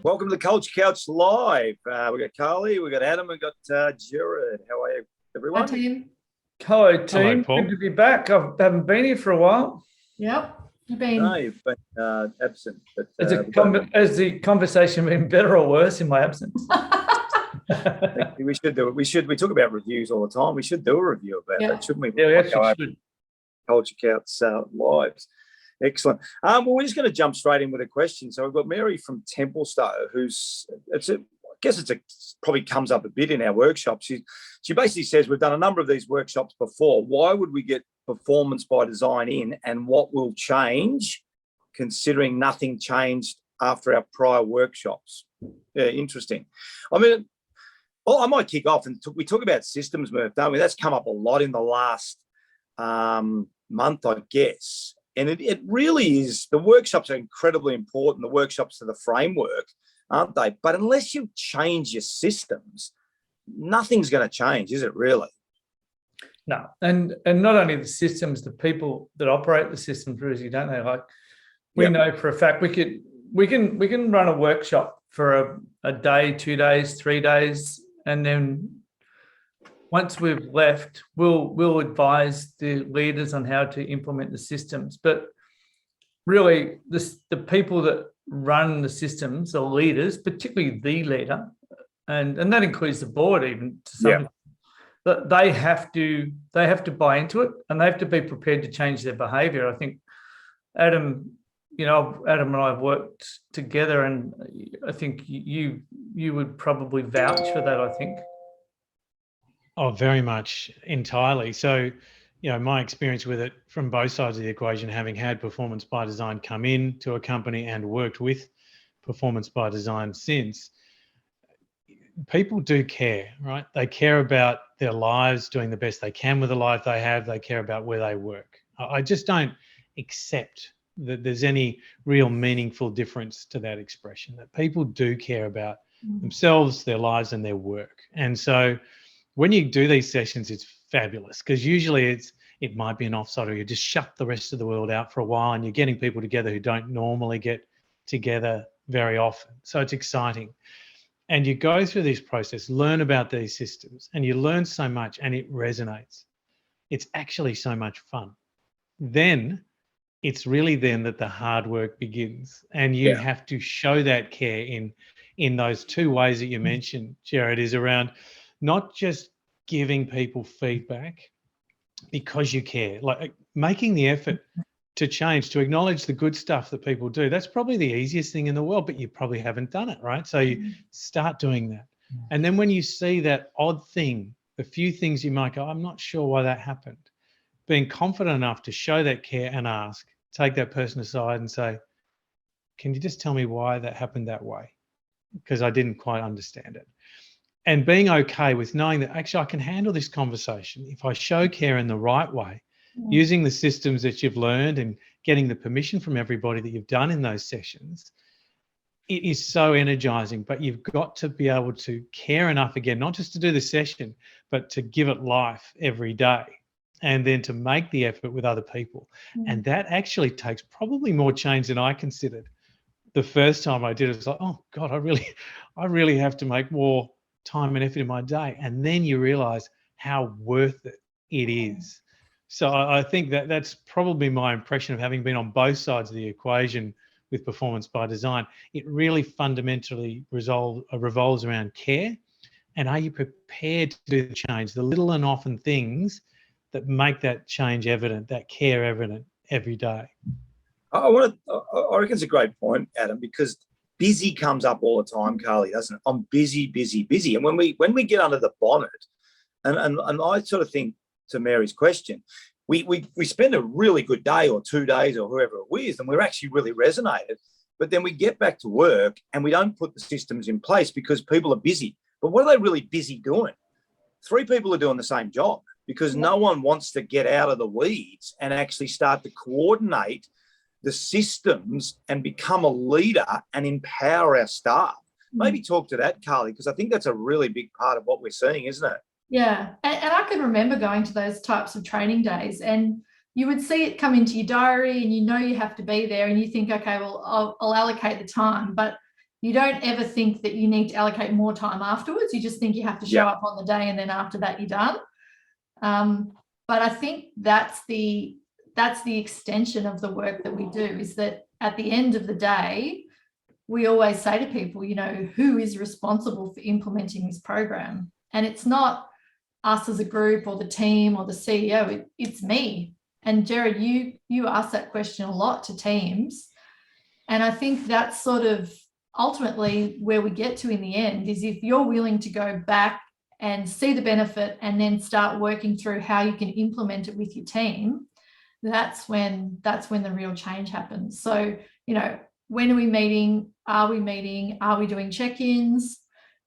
Welcome to the Culture Couch Live. We've got Carly, we've got Adam, we've got Jared. How are you, everyone? Hi, team. Hello, team. Hello, Paul. Good to be back. I haven't been here for a while. Yep, you've been. No, you've been absent. But, Has the conversation been better or worse in my absence? we should do it. We talk about reviews all the time. We should do a review about that, shouldn't we? Yeah, we actually should. Culture Couch Lives. Excellent. Well, we're just going to jump straight in with a question. So we've got Mary from Templestowe, probably comes up a bit in our workshops. She basically says, we've done a number of these workshops before. Why would we get performance by design in, and what will change considering nothing changed after our prior workshops? Yeah, interesting. I mean, I might kick off, and we talk about systems, Murph, don't we? That's come up a lot in the last month, I guess. And it really is, the workshops are incredibly important, the workshops to the framework, aren't they? But unless you change your systems, nothing's going to change, is it really? No, and not only the systems, the people that operate the systems, really, don't they? Like, we know for a fact we can run a workshop for a day, 2 days, 3 days, and then once we've left, we'll advise the leaders on how to implement the systems. But really, the people that run the systems are leaders, particularly the leader, and that includes the board even to some extent. But they have to buy into it, and they have to be prepared to change their behaviour. I think Adam and I have worked together, and I think you would probably vouch for that, I think. Oh, very much, entirely. So, my experience with it from both sides of the equation, having had performance by design come in to a company and worked with performance by design since, people do care, right? They care about their lives, doing the best they can with the life they have. They care about where they work. I just don't accept that there's any real meaningful difference to that expression, that people do care about themselves, their lives, and their work. And so when you do these sessions, it's fabulous, because usually it might be an offsite, or you just shut the rest of the world out for a while, and you're getting people together who don't normally get together very often. So it's exciting. And you go through this process, learn about these systems, and you learn so much, and it resonates. It's actually so much fun. Then it's really then that the hard work begins, and you have to show that care in those two ways that you mentioned, Jared, is around not just giving people feedback because you care, like making the effort to change, to acknowledge the good stuff that people do. That's probably the easiest thing in the world, but you probably haven't done it, right? So you start doing that. And then when you see that odd thing, the few things you might go, I'm not sure why that happened, being confident enough to show that care and ask, take that person aside and say, can you just tell me why that happened that way? Because I didn't quite understand it. And being okay with knowing that actually I can handle this conversation if I show care in the right way, using the systems that you've learned and getting the permission from everybody that you've done in those sessions. It is so energizing, but you've got to be able to care enough, again, not just to do the session, but to give it life every day, and then to make the effort with other people. And that actually takes probably more change than I considered. The first time I did it, was like, oh God, I really have to make more time and effort in my day. And then you realize how worth it is. So I think that's probably my impression of having been on both sides of the equation with performance by design. It really fundamentally revolves around care. And are you prepared to do the change, the little and often things that make that change evident, that care evident every day? I reckon it's a great point, Adam, because busy comes up all the time, Carly, doesn't it? I'm busy, busy, busy. And when we get under the bonnet, and I sort of think, to Mary's question, we spend a really good day or 2 days or whoever it is, and we're actually really resonated. But then we get back to work and we don't put the systems in place because people are busy. But what are they really busy doing? 3 people are doing the same job, because no one wants to get out of the weeds and actually start to coordinate the systems and become a leader and empower our staff. Maybe talk to that, Carly, because I think that's a really big part of what we're seeing, isn't it? Yeah. And I can remember going to those types of training days, and you would see it come into your diary and you know you have to be there, and you think, okay, well, I'll allocate the time. But you don't ever think that you need to allocate more time afterwards. You just think you have to show up on the day, and then after that you're done. But I think that's the extension of the work that we do, is that at the end of the day, we always say to people, you know, who is responsible for implementing this program? And it's not us as a group or the team or the CEO, it's me. And Jared, you ask that question a lot to teams. And I think that's sort of ultimately where we get to in the end, is if you're willing to go back and see the benefit and then start working through how you can implement it with your team, that's when the real change happens. So, you know, when are we meeting? Are we meeting? Are we doing check-ins?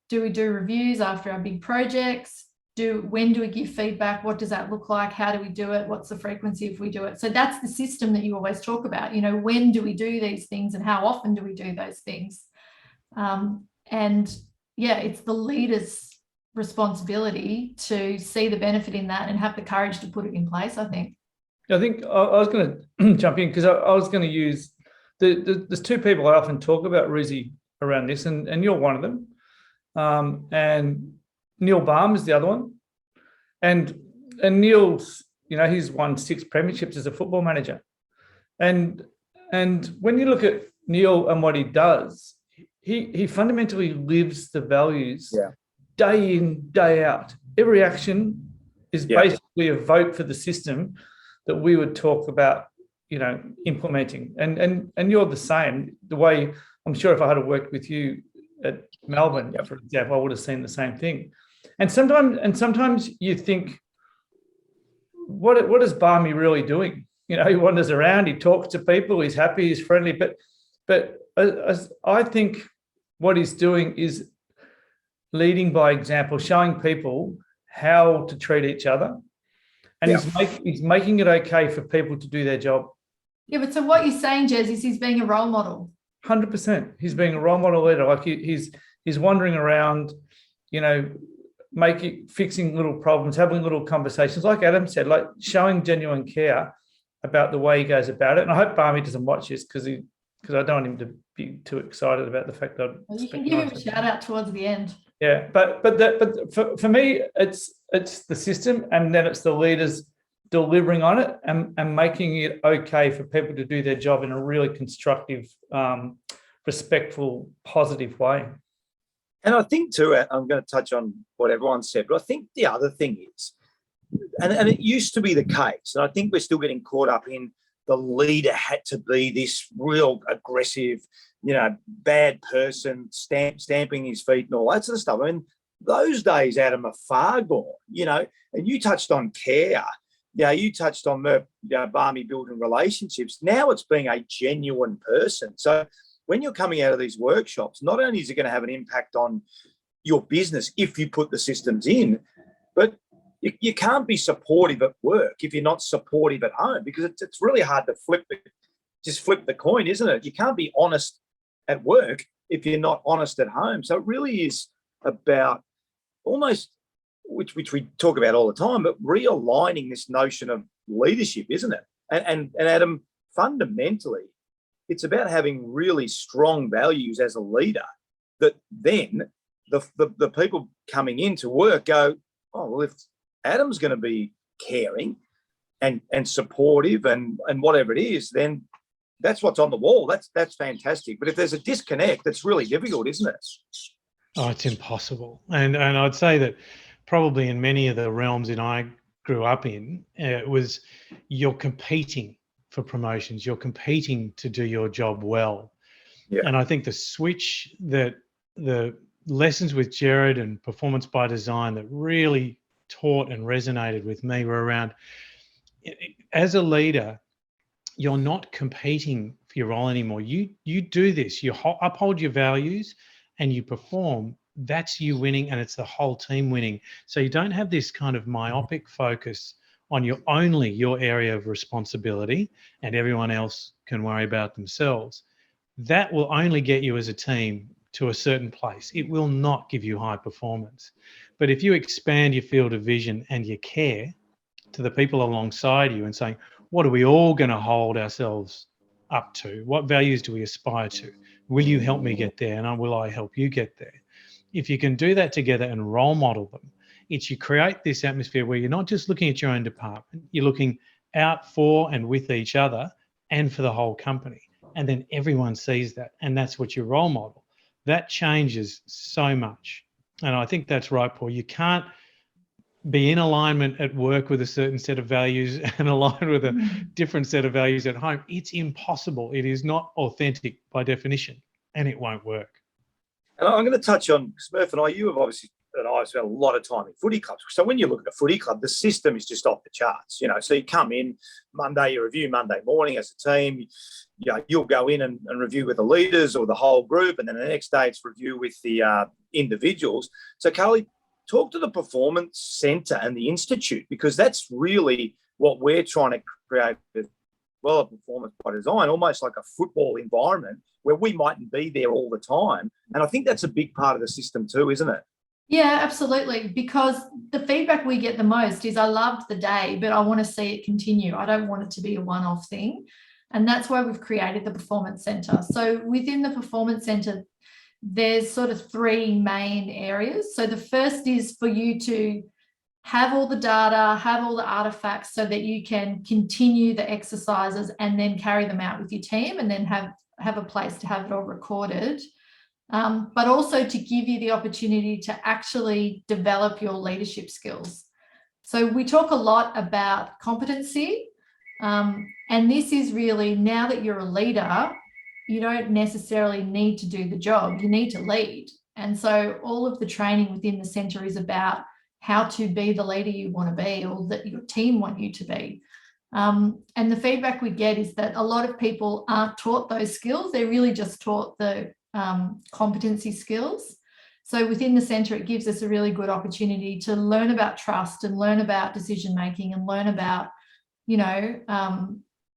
Do we do reviews after our big projects? When do we give feedback? What does that look like? How do we do it? What's the frequency if we do it? So that's the system that you always talk about. You know, when do we do these things and how often do we do those things? And yeah, it's the leader's responsibility to see the benefit in that and have the courage to put it in place, I think. I think I was going to jump in because I was going to use there's two people I often talk about, Rizzy, around this, and you're one of them. And Neil Baum is the other one. And Neil's, you know, he's won 6 premierships as a football manager. And when you look at Neil and what he does, he fundamentally lives the values day in, day out. Every action is basically a vote for the system that we would talk about, you know, implementing. And you're the same. The way, I'm sure if I had worked with you at Melbourne, for example, I would have seen the same thing. And sometimes you think, what is Barmy really doing? You know, he wanders around, he talks to people, he's happy, he's friendly, but I think what he's doing is leading by example, showing people how to treat each other, and he's making it okay for people to do their job. Yeah, but so what you're saying, Jez, is he's being a role model. 100%. He's being a role model leader. Like he's wandering around, you know, fixing little problems, having little conversations, like Adam said, like showing genuine care about the way he goes about it. And I hope Barmy doesn't watch this because I don't want him to be too excited about the fact that you can give him a shout out towards the end. Yeah, but for me, it's the system, and then it's the leaders delivering on it and making it okay for people to do their job in a really constructive, respectful, positive way. And I think too, I'm going to touch on what everyone said, but I think the other thing is, and it used to be the case, and I think we're still getting caught up in the leader had to be this real aggressive, you know, bad person, stamping his feet and all that sort of stuff. I mean, those days, Adam, are far gone, you know, and you touched on care. Yeah, you touched on Barmy building relationships. Now it's being a genuine person. So when you're coming out of these workshops, not only is it going to have an impact on your business if you put the systems in, but you can't be supportive at work if you're not supportive at home, because it's really hard to flip the coin, isn't it? You can't be honest at work if you're not honest at home. So it really is about almost, which we talk about all the time, but realigning this notion of leadership, isn't it? And Adam, fundamentally, it's about having really strong values as a leader that then the people coming into work go, oh, well, if Adam's going to be caring and supportive and whatever it is, then that's what's on the wall. That's fantastic. But if there's a disconnect, that's really difficult, isn't it? Oh, it's impossible. And I'd say that probably in many of the realms that I grew up in, it was you're competing for promotions. You're competing to do your job well. Yeah. And I think the switch that the lessons with Jared and Performance by Design that really taught and resonated with me were around, as a leader, you're not competing for your role anymore. You do this, you uphold your values and you perform. That's you winning, and it's the whole team winning. So you don't have this kind of myopic focus on your area of responsibility and everyone else can worry about themselves. That will only get you as a team to a certain place. It will not give you high performance. But if you expand your field of vision and your care to the people alongside you and saying, what are we all going to hold ourselves up to? What values do we aspire to? Will you help me get there? And will I help you get there? If you can do that together and role model them, you create this atmosphere where you're not just looking at your own department, you're looking out for and with each other and for the whole company. And then everyone sees that, and that's what you role model. That changes so much. And I think that's right, Paul. You can't be in alignment at work with a certain set of values and align with a different set of values at home. It's impossible. It is not authentic by definition, and it won't work. And I'm going to touch on, Smurf and I, you have obviously, and I've spent a lot of time in footy clubs. So when you look at a footy club, the system is just off the charts, So you come in Monday, you review Monday morning as a team, you'll go in and review with the leaders or the whole group. And then the next day it's review with the individuals. So Carly, talk to the Performance Centre and the Institute, because that's really what we're trying to create as well, a performance by design, almost like a football environment where we mightn't be there all the time. And I think that's a big part of the system too, isn't it? Yeah, absolutely. Because the feedback we get the most is, I loved the day, but I want to see it continue. I don't want it to be a one-off thing. And that's why we've created the Performance Centre. So within the Performance Centre, there's sort of three main areas. So the first is for you to have all the data, have all the artifacts so that you can continue the exercises and then carry them out with your team, and then have a place to have it all recorded. But also to give you the opportunity to actually develop your leadership skills. So we talk a lot about competency, and this is really, now that you're a leader, you don't necessarily need to do the job, you need to lead. And so all of the training within the centre is about how to be the leader you want to be, or that your team want you to be. And the feedback we get is that a lot of people aren't taught those skills, they're really just taught the competency skills. So within the centre, it gives us a really good opportunity to learn about trust and learn about decision making and learn about,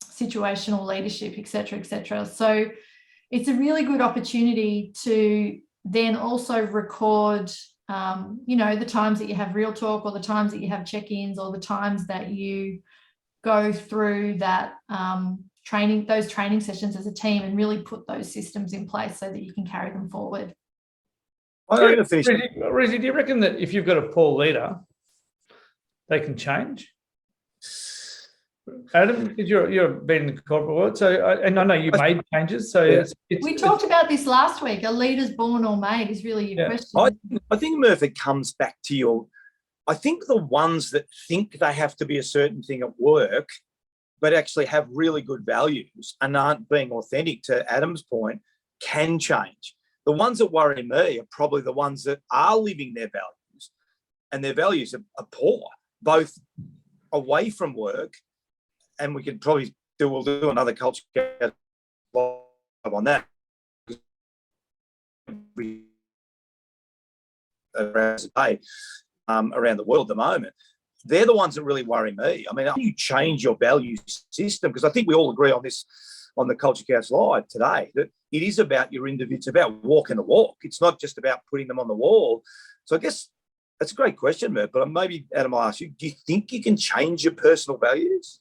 situational leadership, etc., etc. So it's a really good opportunity to then also record, the times that you have real talk, or the times that you have check-ins, or the times that you go through that those training sessions as a team, and really put those systems in place so that you can carry them forward. I'm going to finish. Rizzy, do you reckon that if you've got a poor leader, they can change? Adam, because you've been in the corporate world, so and I know you made changes. So yeah. We talked about this last week. Are leaders born or made is really your question. I think, Murph, it comes back to I think the ones that think they have to be a certain thing at work, but actually have really good values and aren't being authentic, to Adam's point, can change. The ones that worry me are probably the ones that are living their values, and their values are poor, both away from work, and we could probably we'll do another culture on that. Around the world at the moment, they're the ones that really worry me. I mean, how do you change your value system? Because I think we all agree on this, on the Culture Cast Live today, that it is about your individual, it's about walking the walk. It's not just about putting them on the wall. So I guess that's a great question, Mert, but maybe, Adam, I'll ask you, do you think you can change your personal values?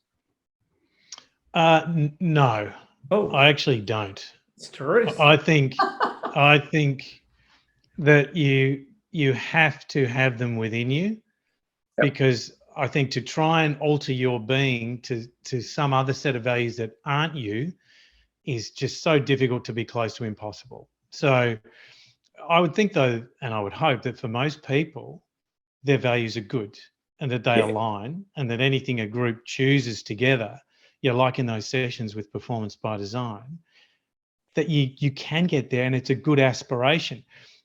No, I actually don't. It's truth. I think that you have to have them within you, because I think to try and alter your being to some other set of values that aren't you is just so difficult, to be close to impossible. So I would think, though, and I would hope that for most people, their values are good and that they align, and that anything a group chooses together, like in those sessions with Performance by Design, that you can get there, and it's a good aspiration.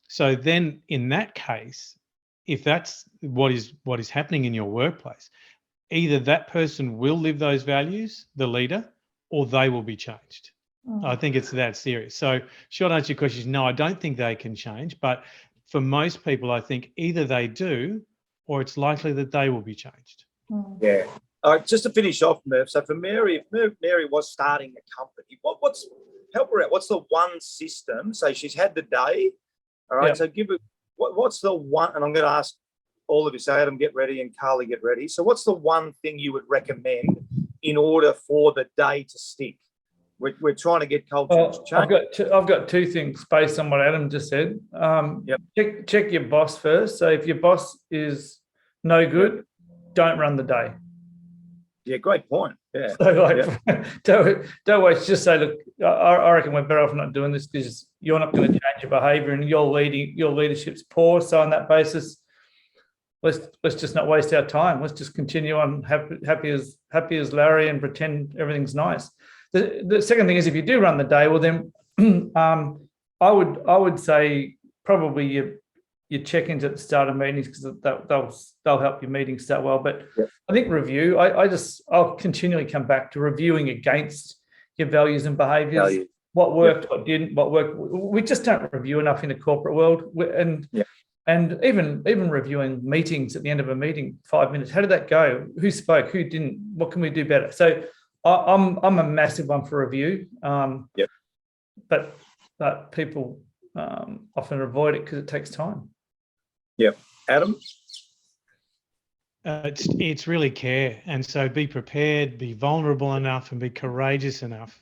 So then in that case, if that's what is happening in your workplace, either that person will live those values, the leader, or they will be changed. I think it's that serious. So short answer to your question is no, I don't think they can change. But for most people, I think either they do, or it's likely that they will be changed. Yeah. All right, just to finish off, Murph. So for Mary, if Mary was starting a company, help her out. What's the one system? So she's had the day. All right. Yeah. So give it, what's the one, and I'm going to ask all of you, so Adam, get ready, and Carly, get ready. So what's the one thing you would recommend in order for the day to stick? We're trying to get culture to change. I've got two things based on what Adam just said. Yep. Check your boss first. So if your boss is no good, don't run the day. Yeah, great point. Yeah. So like, don't waste. Just say, look, I reckon we're better off not doing this because you're not going to change your behaviour and your leadership's poor. So on that basis, let's just not waste our time. Let's just continue on happy as Larry and pretend everything's nice. The second thing is, if you do run the day, well then, I would say probably your check-ins at the start of meetings, because they'll help your meetings start well. But yep. I think review. I'll continually come back to reviewing against your values and behaviours. What worked, yep. What didn't, what worked. We just don't review enough in the corporate world, and yep. And even reviewing meetings at the end of a meeting, 5 minutes. How did that go? Who spoke? Who didn't? What can we do better? So I'm a massive one for review. Yep. But people often avoid it because it takes time. Yep. Adam? It's really care. And so be prepared, be vulnerable enough, and be courageous enough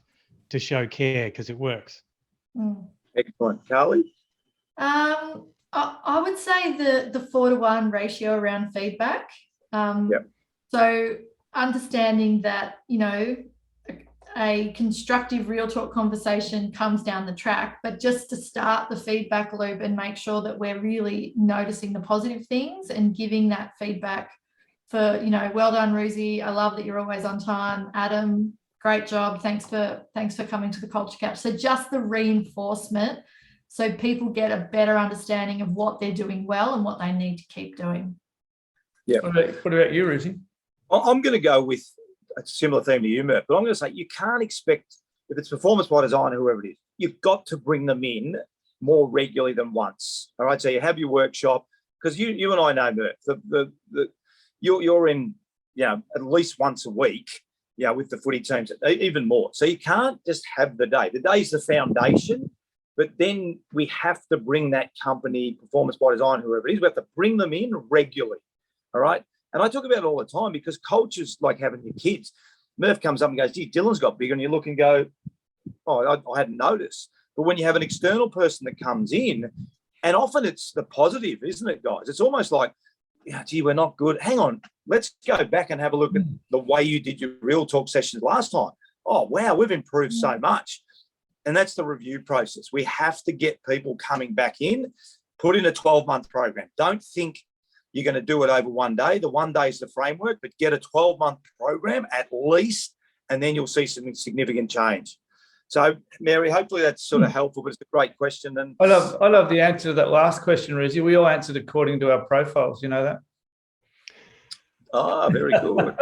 to show care, because it works. Excellent. Carly? I would say the 4-to-1 ratio around feedback. Yep. So understanding that, a constructive real talk conversation comes down the track, but just to start the feedback loop and make sure that we're really noticing the positive things and giving that feedback for, well done, Ruzi. I love that you're always on time. Adam, great job. Thanks for coming to the Culture Couch. So just the reinforcement, so people get a better understanding of what they're doing well and what they need to keep doing. Yeah. What about you, Ruzi? I'm going to go with a similar theme to you, Murph, but I'm going to say you can't expect, if it's performance by design or whoever it is, you've got to bring them in more regularly than once. All right. So you have your workshop, because you and I know, Murph, you're in, at least once a week, with the footy teams, even more. So you can't just have the day. The day's the foundation, but then we have to bring that company, performance by design, whoever it is, we have to bring them in regularly. All right. And I talk about it all the time, because culture's like having your kids. Murph comes up and goes, gee, Dylan's got bigger, and you look and go, oh, I hadn't noticed. But when you have an external person that comes in, and often it's the positive, isn't it, guys? It's almost like, gee, we're not good. Hang on, let's go back and have a look at the way you did your real talk sessions last time. Oh, wow, we've improved so much. And that's the review process. We have to get people coming back in, put in a 12-month program. Don't think you're going to do it over one day. The one day is the framework, but get a 12-month program at least, and then you'll see some significant change. So, Mary, hopefully that's sort of helpful, but it's a great question. And I love the answer to that last question, Ruzi. We all answered according to our profiles. You know that? Oh, very good.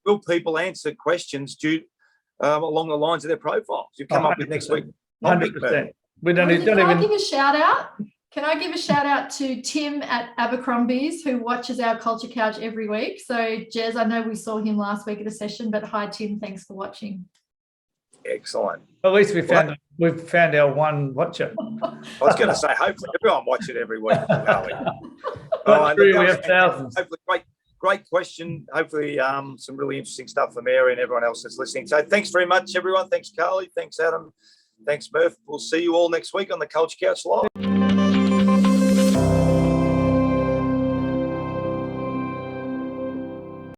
Will people answer questions along the lines of their profiles you've come up with next week? 100%. Can I give a shout out? Can I give a shout out to Tim at Abercrombie's, who watches our Culture Couch every week? So, Jez, I know we saw him last week at a session, but hi, Tim. Thanks for watching. Excellent. At least we've found our one watcher. I was going to say, hopefully everyone watches it every week. We have thousands. Hopefully, great question. Hopefully, some really interesting stuff for Mary and everyone else that's listening. So, thanks very much, everyone. Thanks, Carly. Thanks, Adam. Thanks, Murph. We'll see you all next week on the Culture Couch Live.